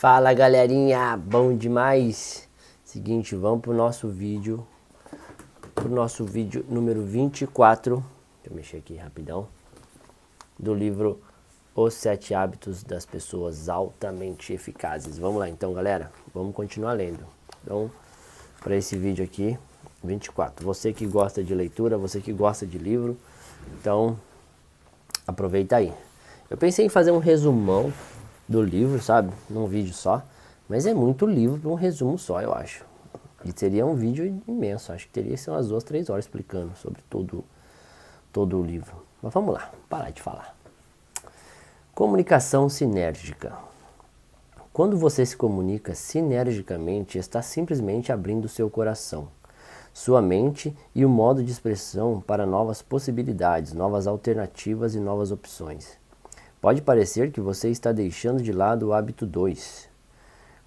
Fala galerinha, bom demais? Seguinte, vamos pro nosso vídeo número 24. Deixa eu mexer aqui rapidão. Do livro Os 7 Hábitos das Pessoas Altamente Eficazes. Vamos lá então, galera, vamos continuar lendo. Então, para esse vídeo aqui, 24. Você que gosta de leitura, você que gosta de livro, então aproveita aí. Eu pensei em fazer um resumão do livro, sabe? Num vídeo só. Mas é muito livro para um resumo só, eu acho. E seria um vídeo imenso. Acho que teria que ser umas 2, 3 horas explicando sobre todo o livro. Mas vamos lá, parar de falar. Comunicação sinérgica. Quando você se comunica sinergicamente, está simplesmente abrindo seu coração, sua mente e o modo de expressão para novas possibilidades, novas alternativas e novas opções. Pode parecer que você está deixando de lado o hábito 2.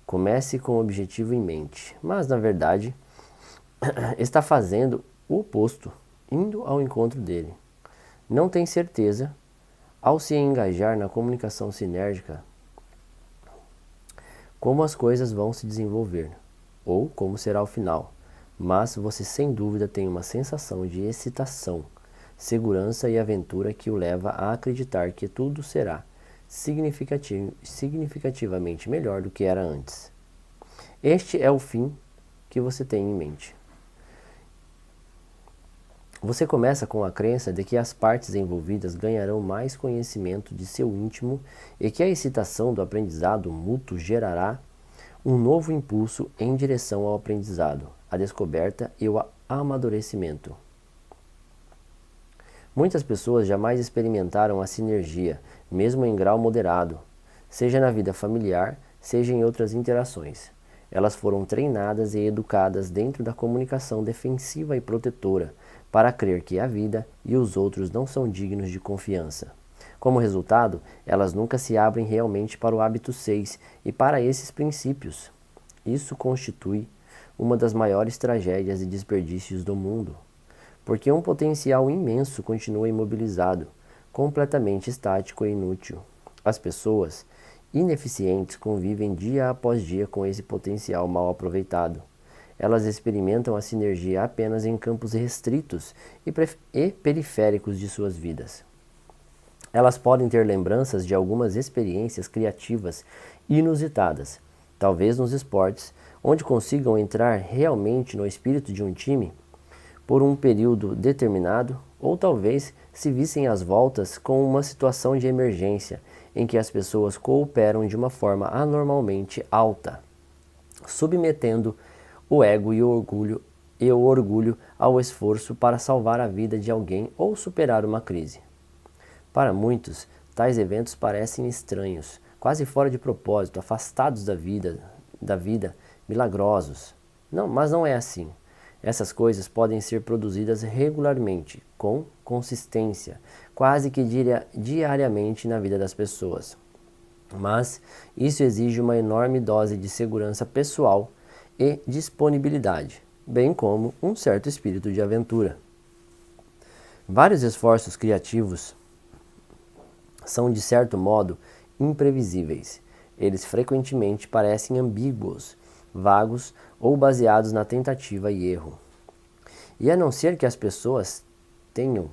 Comece com o objetivo em mente, mas na verdade está fazendo o oposto, indo ao encontro dele. Não tem certeza, ao se engajar na comunicação sinérgica, como as coisas vão se desenvolver, ou como será o final, mas você sem dúvida tem uma sensação de excitação, segurança e aventura que o leva a acreditar que tudo será significativamente melhor do que era antes. Este é o fim que você tem em mente. Você começa com a crença de que as partes envolvidas ganharão mais conhecimento de seu íntimo e que a excitação do aprendizado mútuo gerará um novo impulso em direção ao aprendizado, a descoberta e o amadurecimento. Muitas pessoas jamais experimentaram a sinergia, mesmo em grau moderado, seja na vida familiar, seja em outras interações. Elas foram treinadas e educadas dentro da comunicação defensiva e protetora, para crer que a vida e os outros não são dignos de confiança. Como resultado, elas nunca se abrem realmente para o hábito 6 e para esses princípios. Isso constitui uma das maiores tragédias e desperdícios do mundo. Porque um potencial imenso continua imobilizado, completamente estático e inútil. As pessoas ineficientes convivem dia após dia com esse potencial mal aproveitado. Elas experimentam a sinergia apenas em campos restritos e periféricos de suas vidas. Elas podem ter lembranças de algumas experiências criativas inusitadas, talvez nos esportes, onde consigam entrar realmente no espírito de um time por um período determinado, ou talvez se vissem às voltas com uma situação de emergência em que as pessoas cooperam de uma forma anormalmente alta, submetendo o ego e o orgulho ao esforço para salvar a vida de alguém ou superar uma crise. Para muitos, tais eventos parecem estranhos, quase fora de propósito, afastados da vida, milagrosos. Mas não é assim. Essas coisas podem ser produzidas regularmente, com consistência, quase que diariamente na vida das pessoas. Mas isso exige uma enorme dose de segurança pessoal e disponibilidade, bem como um certo espírito de aventura. Vários esforços criativos são, de certo modo, imprevisíveis. Eles frequentemente parecem ambíguos, vagos ou baseados na tentativa e erro. E a não ser que as pessoas tenham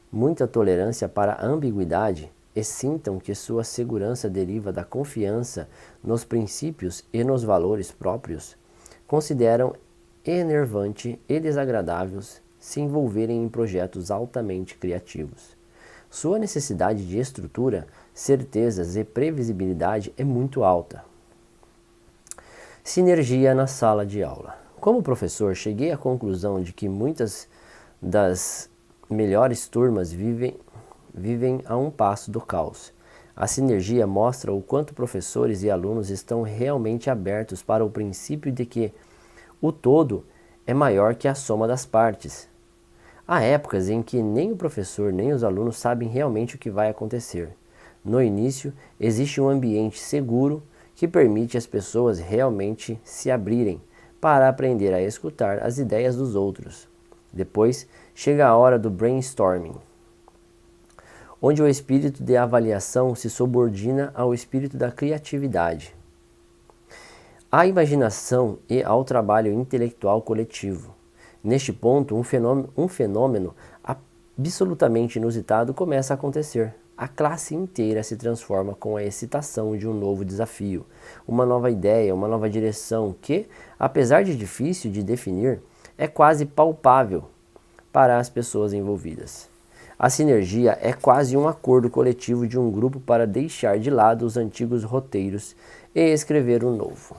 muita tolerância para a ambiguidade e sintam que sua segurança deriva da confiança nos princípios e nos valores próprios, consideram enervante e desagradável se envolverem em projetos altamente criativos. Sua necessidade de estrutura, certezas e previsibilidade é muito alta. Sinergia na sala de aula. Como professor, cheguei à conclusão de que muitas das melhores turmas vivem a um passo do caos. A sinergia mostra o quanto professores e alunos estão realmente abertos para o princípio de que o todo é maior que a soma das partes. Há épocas em que nem o professor nem os alunos sabem realmente o que vai acontecer. No início, existe um ambiente seguro que permite às pessoas realmente se abrirem para aprender a escutar as ideias dos outros. Depois, chega a hora do brainstorming, onde o espírito de avaliação se subordina ao espírito da criatividade. à imaginação e ao trabalho intelectual coletivo. Neste ponto, um fenômeno absolutamente inusitado começa a acontecer. A classe inteira se transforma com a excitação de um novo desafio, uma nova ideia, uma nova direção que, apesar de difícil de definir, é quase palpável para as pessoas envolvidas. A sinergia é quase um acordo coletivo de um grupo para deixar de lado os antigos roteiros e escrever um novo.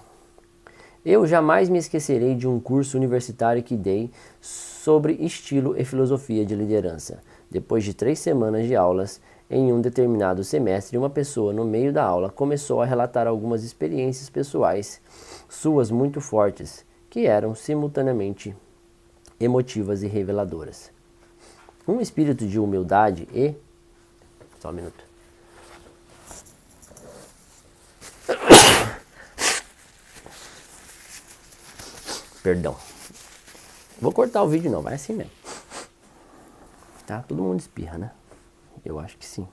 Eu jamais me esquecerei de um curso universitário que dei sobre estilo e filosofia de liderança. Depois de 3 semanas de aulas, em um determinado semestre, uma pessoa no meio da aula começou a relatar algumas experiências pessoais suas muito fortes, que eram simultaneamente emotivas e reveladoras. Um espírito de humildade e... Só um minuto. Perdão. Vou cortar o vídeo não, vai assim mesmo. Tá? Todo mundo espirra, né? Eu acho que sim.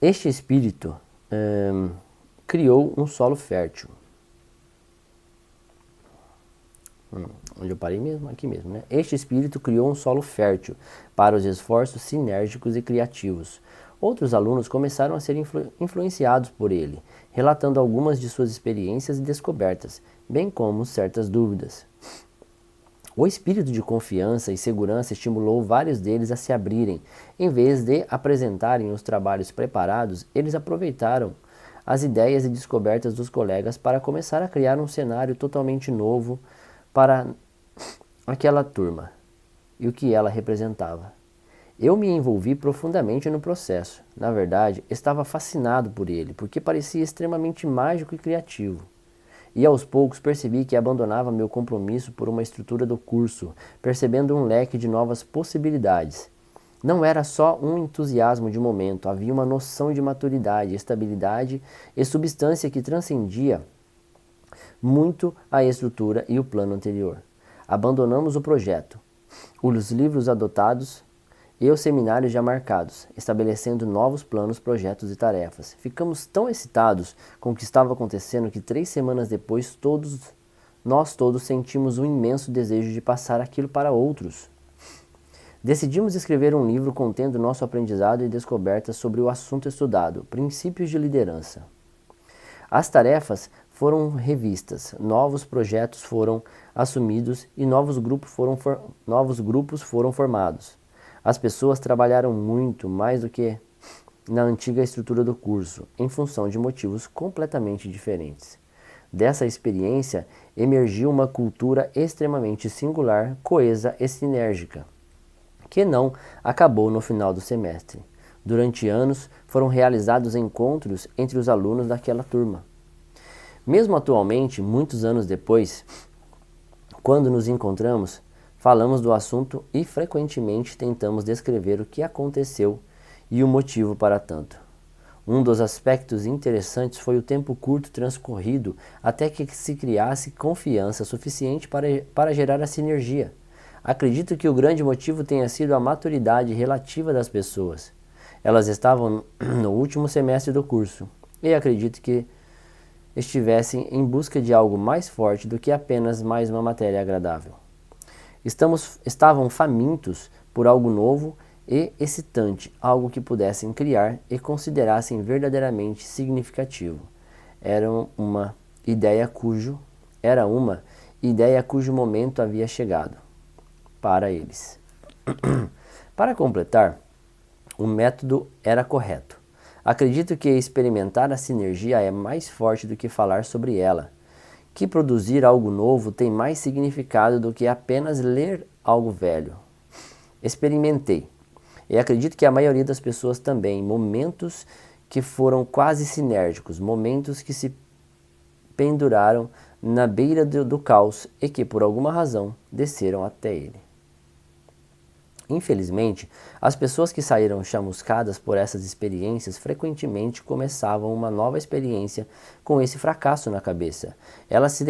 Este espírito criou um solo fértil. Onde eu parei mesmo? Aqui mesmo, né? Este espírito criou um solo fértil para os esforços sinérgicos e criativos. Outros alunos começaram a ser influenciados por ele, relatando algumas de suas experiências e descobertas, bem como certas dúvidas. O espírito de confiança e segurança estimulou vários deles a se abrirem. Em vez de apresentarem os trabalhos preparados, eles aproveitaram as ideias e descobertas dos colegas para começar a criar um cenário totalmente novo para aquela turma e o que ela representava. Eu me envolvi profundamente no processo. Na verdade, estava fascinado por ele, porque parecia extremamente mágico e criativo. E aos poucos percebi que abandonava meu compromisso por uma estrutura do curso, percebendo um leque de novas possibilidades. Não era só um entusiasmo de momento, havia uma noção de maturidade, estabilidade e substância que transcendia muito a estrutura e o plano anterior. Abandonamos o projeto, os livros adotados e os seminários já marcados, estabelecendo novos planos, projetos e tarefas. Ficamos tão excitados com o que estava acontecendo que 3 semanas depois nós todos sentimos um imenso desejo de passar aquilo para outros. Decidimos escrever um livro contendo nosso aprendizado e descobertas sobre o assunto estudado, princípios de liderança. As tarefas foram revistas, novos projetos foram assumidos e novos grupos foram formados. As pessoas trabalharam muito mais do que na antiga estrutura do curso, em função de motivos completamente diferentes. Dessa experiência emergiu uma cultura extremamente singular, coesa e sinérgica, que não acabou no final do semestre. Durante anos foram realizados encontros entre os alunos daquela turma. Mesmo atualmente, muitos anos depois, quando nos encontramos, falamos do assunto e frequentemente tentamos descrever o que aconteceu e o motivo para tanto. Um dos aspectos interessantes foi o tempo curto transcorrido até que se criasse confiança suficiente para gerar a sinergia. Acredito que o grande motivo tenha sido a maturidade relativa das pessoas. Elas estavam no último semestre do curso e acredito que estivessem em busca de algo mais forte do que apenas mais uma matéria agradável. Estavam famintos por algo novo e excitante, algo que pudessem criar e considerassem verdadeiramente significativo. Era uma ideia cujo momento havia chegado para eles. Para completar, o método era correto. Acredito que experimentar a sinergia é mais forte do que falar sobre ela, que produzir algo novo tem mais significado do que apenas ler algo velho. Experimentei, e acredito que a maioria das pessoas também, momentos que foram quase sinérgicos, momentos que se penduraram na beira do caos e que por alguma razão desceram até ele. Infelizmente, as pessoas que saíram chamuscadas por essas experiências frequentemente começavam uma nova experiência com esse fracasso na cabeça. Elas se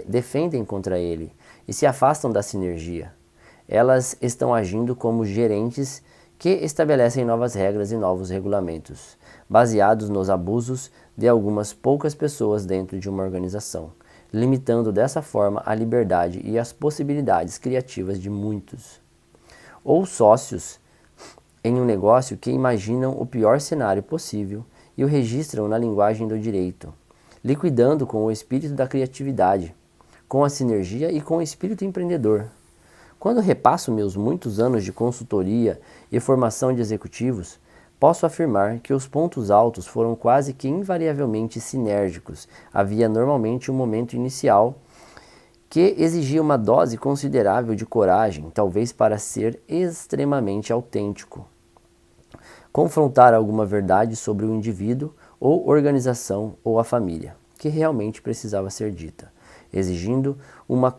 defendem contra ele e se afastam da sinergia. Elas estão agindo como gerentes que estabelecem novas regras e novos regulamentos. baseados nos abusos de algumas poucas pessoas dentro de uma organização, limitando dessa forma a liberdade e as possibilidades criativas de muitos. Ou sócios em um negócio que imaginam o pior cenário possível e o registram na linguagem do direito, liquidando com o espírito da criatividade, com a sinergia e com o espírito empreendedor. Quando repasso meus muitos anos de consultoria e formação de executivos, posso afirmar que os pontos altos foram quase que invariavelmente sinérgicos. Havia normalmente um momento inicial que exigia uma dose considerável de coragem, talvez para ser extremamente autêntico. Confrontar alguma verdade sobre o indivíduo ou organização ou a família, que realmente precisava ser dita, exigindo uma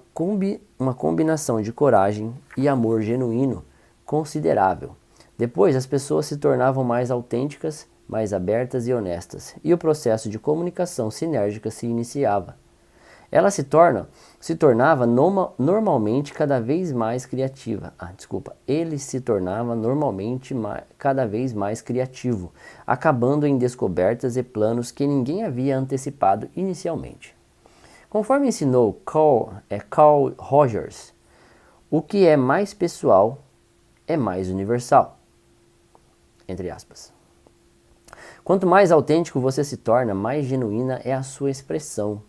combinação de coragem e amor genuíno considerável. Depois, as pessoas se tornavam mais autênticas, mais abertas e honestas, e o processo de comunicação sinérgica se iniciava. Ela se tornava normalmente cada vez mais criativa. Ele se tornava normalmente cada vez mais criativo, acabando em descobertas e planos que ninguém havia antecipado inicialmente. Conforme ensinou Carl Rogers, o que é mais pessoal é mais universal. Entre aspas. Quanto mais autêntico você se torna, mais genuína é a sua expressão,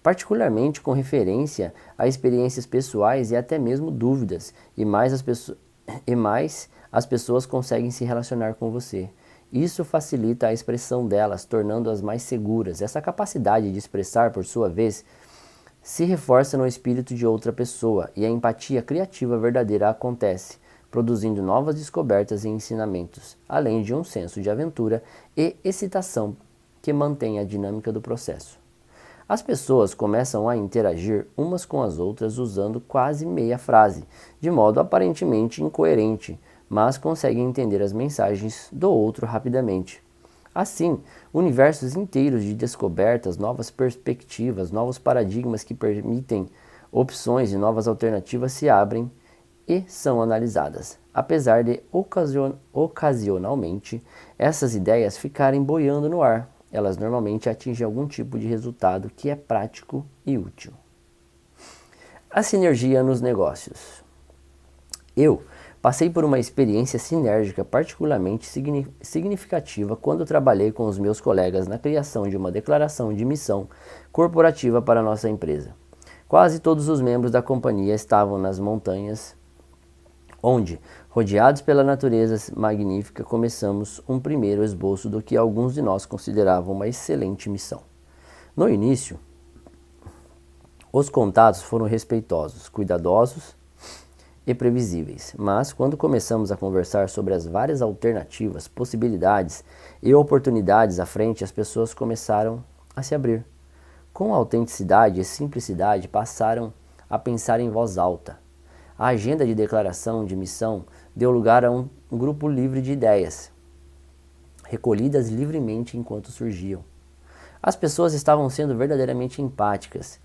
particularmente com referência a experiências pessoais e até mesmo dúvidas, e mais as pessoas conseguem se relacionar com você. Isso facilita a expressão delas, tornando-as mais seguras. Essa capacidade de expressar, por sua vez, se reforça no espírito de outra pessoa, e a empatia criativa verdadeira acontece, produzindo novas descobertas e ensinamentos, além de um senso de aventura e excitação que mantém a dinâmica do processo. As pessoas começam a interagir umas com as outras usando quase meia frase, de modo aparentemente incoerente, mas conseguem entender as mensagens do outro rapidamente. Assim, universos inteiros de descobertas, novas perspectivas, novos paradigmas que permitem opções e novas alternativas se abrem e são analisadas, apesar de ocasionalmente essas ideias ficarem boiando no ar. Elas normalmente atingem algum tipo de resultado que é prático e útil. A sinergia nos negócios. Eu passei por uma experiência sinérgica particularmente significativa quando trabalhei com os meus colegas na criação de uma declaração de missão corporativa para a nossa empresa. Quase todos os membros da companhia estavam nas montanhas, onde, rodeados pela natureza magnífica, começamos um primeiro esboço do que alguns de nós consideravam uma excelente missão. No início, os contatos foram respeitosos, cuidadosos e previsíveis, mas quando começamos a conversar sobre as várias alternativas, possibilidades e oportunidades à frente, as pessoas começaram a se abrir. Com autenticidade e simplicidade, passaram a pensar em voz alta. A agenda de declaração de missão deu lugar a um grupo livre de ideias, recolhidas livremente enquanto surgiam. As pessoas estavam sendo verdadeiramente empáticas,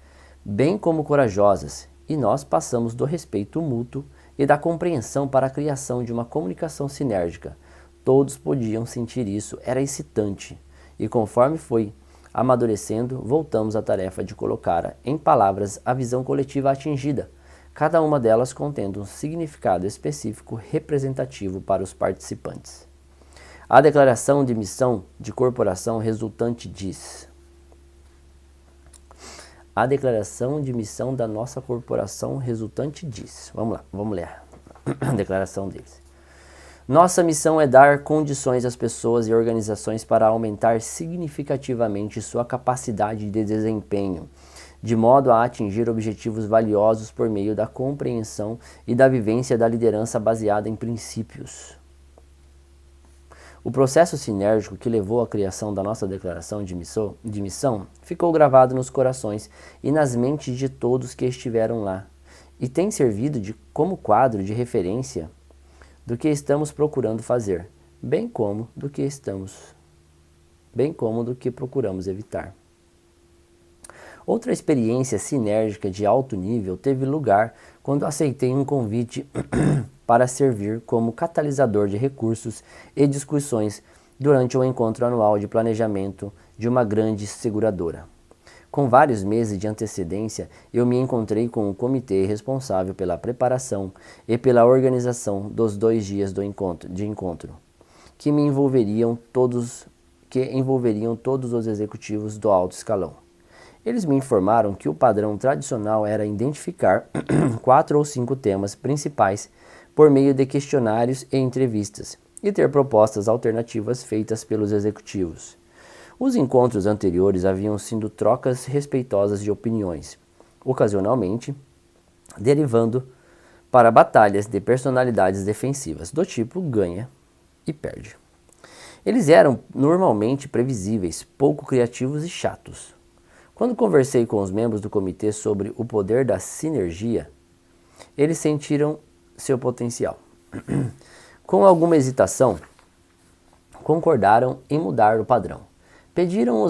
bem como corajosas, e nós passamos do respeito mútuo e da compreensão para a criação de uma comunicação sinérgica. Todos podiam sentir isso, era excitante, e conforme foi amadurecendo, voltamos à tarefa de colocar em palavras a visão coletiva atingida, cada uma delas contendo um significado específico representativo para os participantes. A declaração de missão de corporação resultante diz: a declaração de missão da nossa corporação resultante diz. Vamos lá, vamos ler a declaração deles. Nossa missão é dar condições às pessoas e organizações para aumentar significativamente sua capacidade de desempenho, de modo a atingir objetivos valiosos por meio da compreensão e da vivência da liderança baseada em princípios. O processo sinérgico que levou à criação da nossa declaração de missão ficou gravado nos corações e nas mentes de todos que estiveram lá, e tem servido como quadro de referência do que estamos procurando fazer, bem como do que procuramos evitar. Outra experiência sinérgica de alto nível teve lugar quando aceitei um convite para servir como catalisador de recursos e discussões durante o encontro anual de planejamento de uma grande seguradora. Com vários meses de antecedência, eu me encontrei com o comitê responsável pela preparação e pela organização dos 2 dias de encontro, que envolveriam todos os executivos do alto escalão. Eles me informaram que o padrão tradicional era identificar 4 ou 5 temas principais por meio de questionários e entrevistas e ter propostas alternativas feitas pelos executivos. Os encontros anteriores haviam sido trocas respeitosas de opiniões, ocasionalmente derivando para batalhas de personalidades defensivas, do tipo ganha e perde. Eles eram normalmente previsíveis, pouco criativos e chatos. Quando conversei com os membros do comitê sobre o poder da sinergia, eles sentiram seu potencial. Com alguma hesitação, concordaram em mudar o padrão. Pediram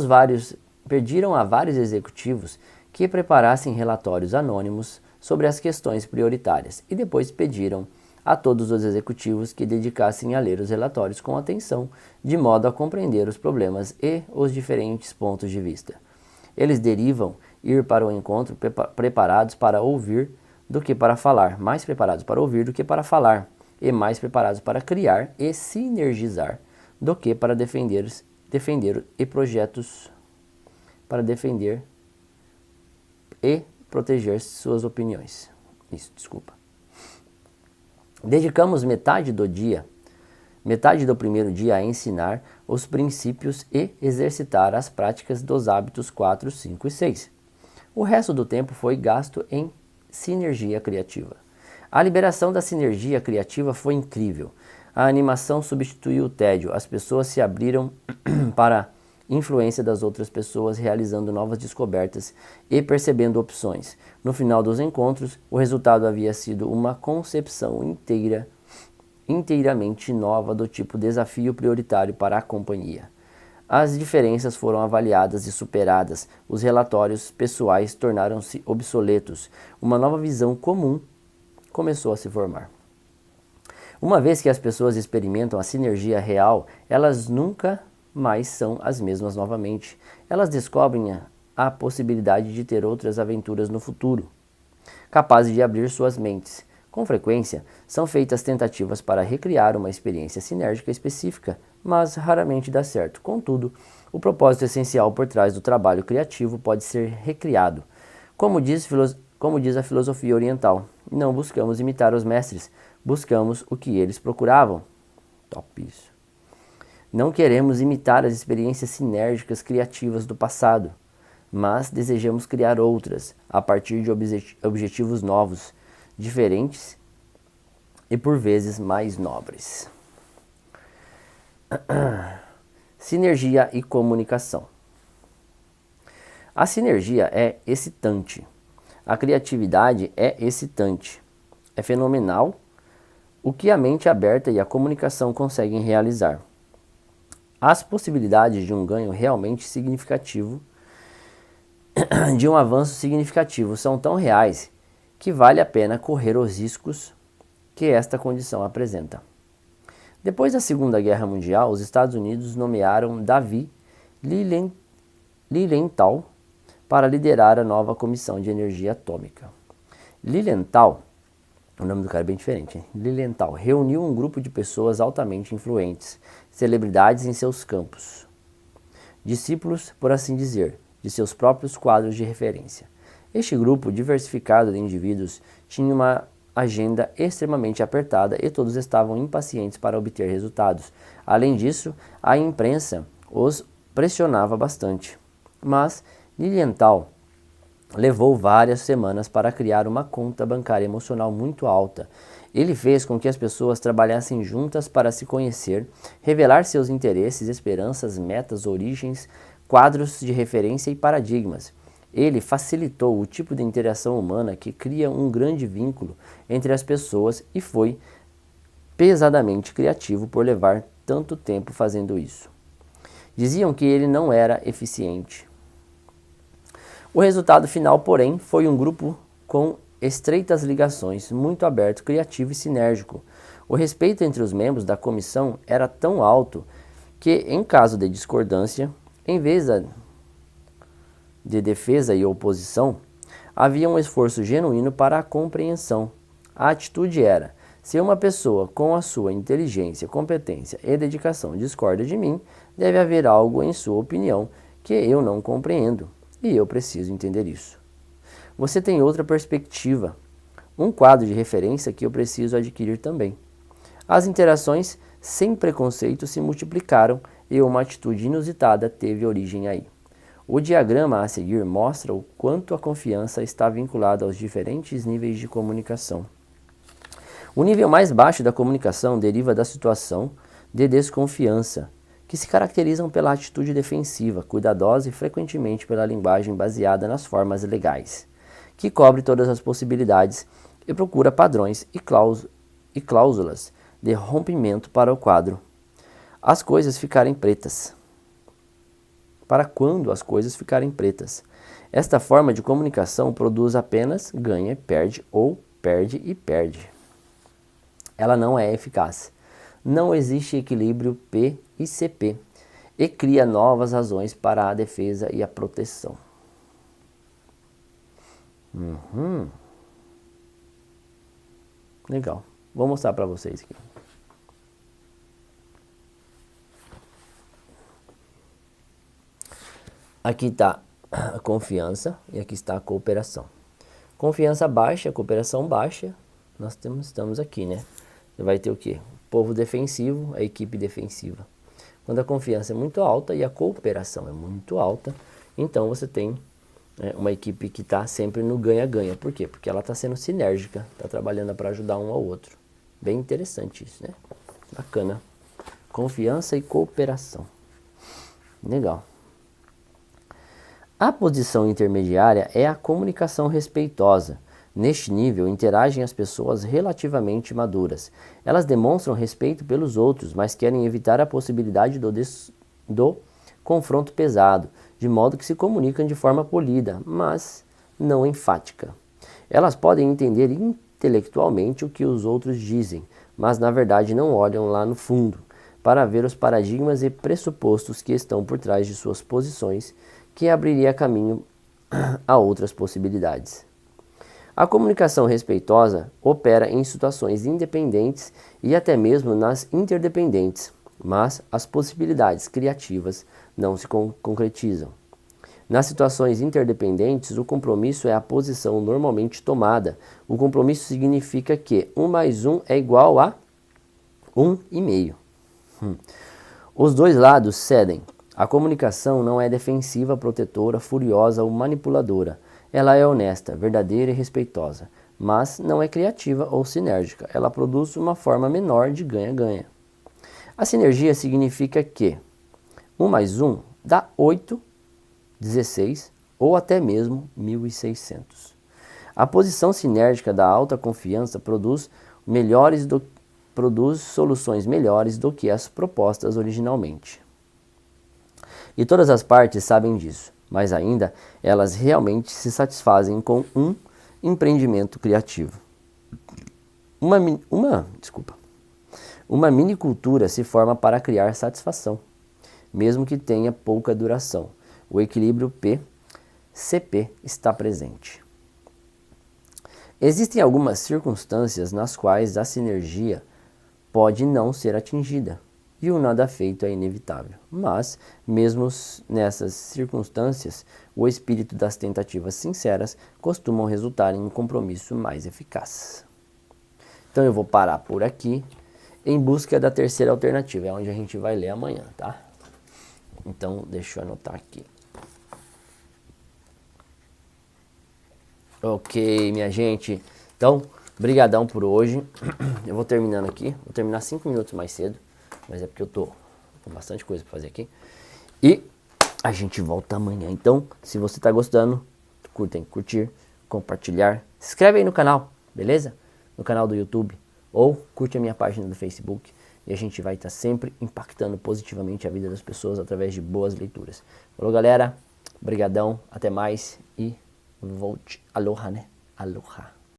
a vários executivos que preparassem relatórios anônimos sobre as questões prioritárias e depois pediram a todos os executivos que dedicassem a ler os relatórios com atenção, de modo a compreender os problemas e os diferentes pontos de vista. Eles derivam ir para o encontro preparados para ouvir do que para falar, mais preparados para ouvir do que para falar, e mais preparados para criar e sinergizar do que para defender e projetos para defender e proteger suas opiniões. Dedicamos metade do primeiro dia a ensinar os princípios e exercitar as práticas dos hábitos 4, 5 e 6. O resto do tempo foi gasto em sinergia criativa. A liberação da sinergia criativa foi incrível. A animação substituiu o tédio, as pessoas se abriram para a influência das outras pessoas, realizando novas descobertas e percebendo opções. No final dos encontros, o resultado havia sido uma concepção inteiramente nova do tipo desafio prioritário para a companhia. As diferenças foram avaliadas e superadas, os relatórios pessoais tornaram-se obsoletos, uma nova visão comum começou a se formar. Uma vez que as pessoas experimentam a sinergia real, elas nunca mais são as mesmas novamente. Elas descobrem a possibilidade de ter outras aventuras no futuro, capazes de abrir suas mentes. Com frequência, são feitas tentativas para recriar uma experiência sinérgica específica, mas raramente dá certo. Contudo, o propósito essencial por trás do trabalho criativo pode ser recriado. Como diz a filosofia oriental, não buscamos imitar os mestres, buscamos o que eles procuravam. Top isso. Não queremos imitar as experiências sinérgicas criativas do passado, mas desejamos criar outras, a partir de objetivos novos, diferentes e por vezes mais nobres. Sinergia e comunicação. A sinergia é excitante. A criatividade é excitante. É fenomenal o que a mente aberta e a comunicação conseguem realizar. As possibilidades de um ganho realmente significativo, de um avanço significativo, são tão reais que vale a pena correr os riscos que esta condição apresenta. Depois da Segunda Guerra Mundial, os Estados Unidos nomearam Davi Lilienthal para liderar a nova Comissão de Energia Atômica. Lilienthal, o nome do cara é bem diferente, hein? Lilienthal reuniu um grupo de pessoas altamente influentes, celebridades em seus campos, discípulos, por assim dizer, de seus próprios quadros de referência. Este grupo diversificado de indivíduos tinha uma agenda extremamente apertada e todos estavam impacientes para obter resultados. Além disso, a imprensa os pressionava bastante. Mas Lilienthal levou várias semanas para criar uma conta bancária emocional muito alta. Ele fez com que as pessoas trabalhassem juntas para se conhecer, revelar seus interesses, esperanças, metas, origens, quadros de referência e paradigmas. Ele facilitou o tipo de interação humana que cria um grande vínculo entre as pessoas e foi pesadamente criativo por levar tanto tempo fazendo isso. Diziam que ele não era eficiente. O resultado final, porém, foi um grupo com estreitas ligações, muito aberto, criativo e sinérgico. O respeito entre os membros da comissão era tão alto que, em caso de discordância, em vez de defesa e oposição, havia um esforço genuíno para a compreensão. A atitude era: se uma pessoa com a sua inteligência, competência e dedicação discorda de mim, deve haver algo em sua opinião que eu não compreendo, e eu preciso entender isso. Você tem outra perspectiva, um quadro de referência que eu preciso adquirir também. As interações sem preconceito se multiplicaram e uma atitude inusitada teve origem aí. O diagrama a seguir mostra o quanto a confiança está vinculada aos diferentes níveis de comunicação. O nível mais baixo da comunicação deriva da situação de desconfiança, que se caracterizam pela atitude defensiva, cuidadosa e frequentemente pela linguagem baseada nas formas legais, que cobre todas as possibilidades e procura padrões e cláusulas de rompimento para o quadro. As coisas ficarem pretas. Para quando as coisas ficarem pretas. Esta forma de comunicação produz apenas ganha e perde ou perde e perde. Ela não é eficaz. Não existe equilíbrio P e CP e cria novas razões para a defesa e a proteção. Legal. Vou mostrar para vocês aqui. Aqui está a confiança e aqui está a cooperação. Confiança baixa, cooperação baixa, nós estamos aqui, né? Você vai ter o quê? O povo defensivo, a equipe defensiva. Quando a confiança é muito alta e a cooperação é muito alta, então você tem uma equipe que está sempre no ganha-ganha. Por quê? Porque ela está sendo sinérgica, está trabalhando para ajudar um ao outro. Bem interessante isso, né? Bacana. Confiança e cooperação. Legal. A posição intermediária é a comunicação respeitosa. Neste nível, interagem as pessoas relativamente maduras. Elas demonstram respeito pelos outros, mas querem evitar a possibilidade do confronto pesado, de modo que se comunicam de forma polida, mas não enfática. Elas podem entender intelectualmente o que os outros dizem, mas na verdade não olham lá no fundo, para ver os paradigmas e pressupostos que estão por trás de suas posições, que abriria caminho a outras possibilidades. A comunicação respeitosa opera em situações independentes e até mesmo nas interdependentes, mas as possibilidades criativas não se concretizam. Nas situações interdependentes, o compromisso é a posição normalmente tomada. O compromisso significa que 1 mais 1 é igual a 1,5. Os dois lados cedem. A comunicação não é defensiva, protetora, furiosa ou manipuladora. Ela é honesta, verdadeira e respeitosa, mas não é criativa ou sinérgica. Ela produz uma forma menor de ganha-ganha. A sinergia significa que 1 mais 1 dá 8, 16 ou até mesmo 1.600. A posição sinérgica da alta confiança produz soluções melhores do que as propostas originalmente. E todas as partes sabem disso, mas ainda elas realmente se satisfazem com um empreendimento criativo. Uma minicultura se forma para criar satisfação, mesmo que tenha pouca duração. O equilíbrio P-CP está presente. Existem algumas circunstâncias nas quais a sinergia pode não ser atingida, e o nada feito é inevitável. Mas, mesmo nessas circunstâncias, o espírito das tentativas sinceras costumam resultar em um compromisso mais eficaz. Então eu vou parar por aqui, em busca da terceira alternativa, é onde a gente vai ler amanhã, tá? Então, deixa eu anotar aqui. Ok, minha gente. Então, brigadão por hoje. Eu vou terminando aqui, vou terminar 5 minutos mais cedo. Mas é porque eu tô com bastante coisa para fazer aqui. E a gente volta amanhã. Então, se você tá gostando, curtir, compartilhar. Se inscreve aí no canal, beleza? No canal do YouTube. Ou curte a minha página do Facebook. E a gente vai estar sempre impactando positivamente a vida das pessoas através de boas leituras. Falou, galera. Brigadão. Até mais. E volte. Aloha, né? Aloha.